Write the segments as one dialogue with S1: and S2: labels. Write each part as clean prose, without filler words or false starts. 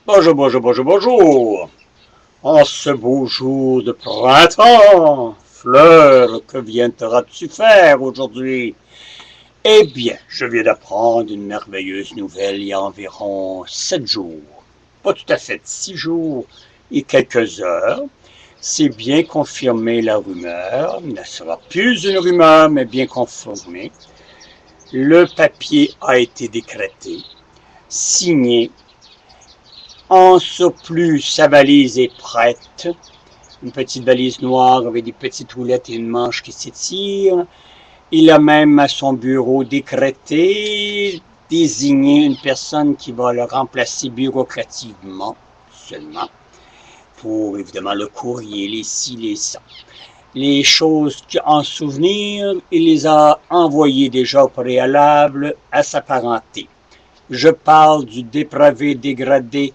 S1: Bonjour, bonjour, bonjour, bonjour. En ce beau jour de printemps, fleur, que viendras-tu faire aujourd'hui? Eh bien, je viens d'apprendre une merveilleuse nouvelle il y a environ 7 jours. Pas tout à fait 6 jours et quelques heures. C'est bien confirmé la rumeur. Il ne sera plus une rumeur, mais bien confirmé. Le papier a été décrété, signé. En surplus, sa valise est prête. Une petite valise noire avec des petites roulettes et une manche qui s'étire. Il a même à son bureau décrété, désigné une personne qui va le remplacer bureaucratiquement seulement pour évidemment le courrier, les ci, les ça. Les choses en souvenir, il les a envoyées déjà au préalable à sa parenté. Je parle du dépravé, dégradé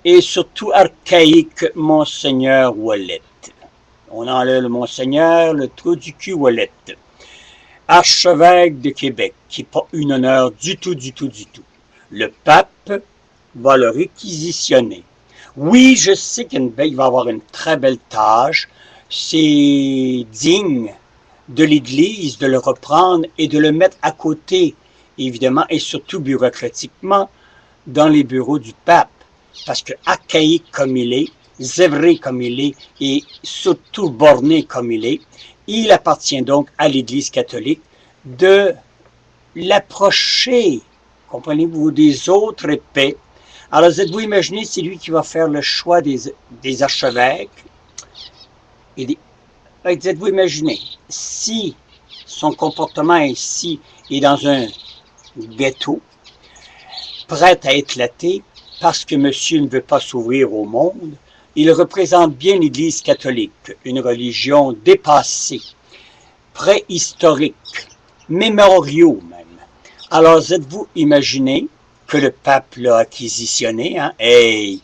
S1: et surtout archaïque Monseigneur Ouellet. On enlève le Monseigneur, le trou du cul Ouellet. Archevêque de Québec, qui n'est pas une honneur du tout, du tout, du tout. Le pape va le réquisitionner. Oui, je sais qu'il va avoir une très belle tâche. C'est digne de l'Église de le reprendre et de le mettre à côté, évidemment, et surtout bureaucratiquement, dans les bureaux du pape. Parce que archaïque comme il est, zévré comme il est, et surtout borné comme il appartient donc à l'Église catholique de l'approcher, comprenez-vous, des autres épais. Alors, êtes-vous imaginé, c'est lui qui va faire le choix des archevêques. Êtes-vous imaginé, si son comportement ici est dans un ghetto, prêt à éclater, parce que monsieur ne veut pas s'ouvrir au monde, il représente bien l'Église catholique, une religion dépassée, préhistorique, mémoriaux même. Alors, êtes-vous imaginé que le pape l'a acquisitionné, hein? Hey,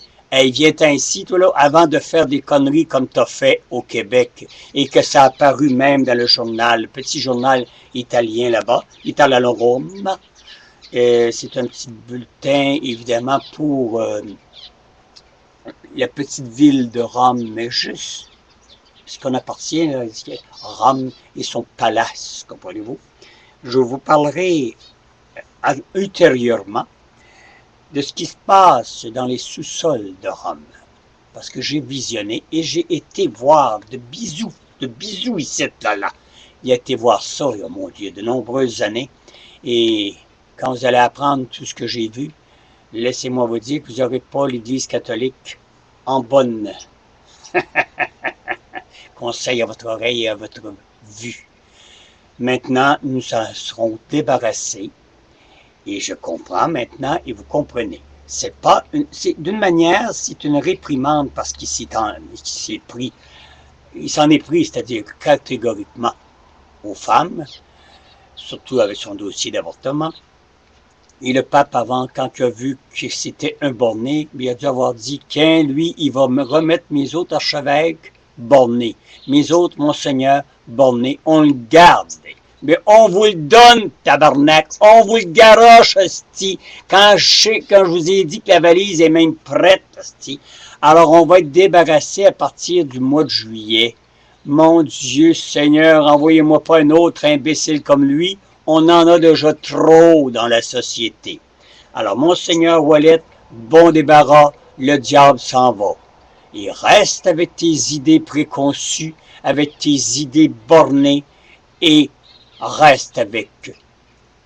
S1: viens ici, toi là, avant de faire des conneries comme t'as fait au Québec, et que ça a apparu même dans le journal, le petit journal italien là-bas, Italiano Rome. C'est un petit bulletin, évidemment, pour la petite ville de Rome, mais juste ce qu'on appartient à Rome et son palace, comprenez-vous. Je vous parlerai ultérieurement de ce qui se passe dans les sous-sols de Rome, parce que j'ai visionné et j'ai été voir de bisous ici, là. Il a été voir ça, là, mon Dieu, de nombreuses années, et quand vous allez apprendre tout ce que j'ai vu, laissez-moi vous dire que vous n'aurez pas l'Église catholique en bonne conseil à votre oreille et à votre vue. Maintenant, nous en serons débarrassés et je comprends maintenant et vous comprenez. D'une manière, c'est une réprimande parce qu'il s'en est pris, c'est-à-dire catégoriquement aux femmes, surtout avec son dossier d'avortement. Et le pape, avant, quand il a vu que c'était un borné, il a dû avoir dit qu'un, lui, il va me remettre mes autres archevêques bornés, mes autres monseigneurs bornés, on le garde. Mais on vous le donne, tabarnak, on vous le garoche, hostie, quand je vous ai dit que la valise est même prête, hostie. Alors on va être débarrassé à partir du mois de juillet. Mon Dieu Seigneur, envoyez-moi pas un autre imbécile comme lui, on en a déjà trop dans la société. Alors, Monseigneur Ouellet, bon débarras, le diable s'en va. Et reste avec tes idées préconçues, avec tes idées bornées, et reste avec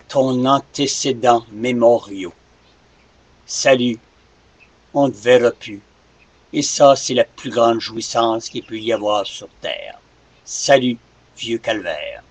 S1: ton antécédent mémoriaux. Salut, on ne te verra plus. Et ça, c'est la plus grande jouissance qu'il peut y avoir sur terre. Salut, vieux calvaire.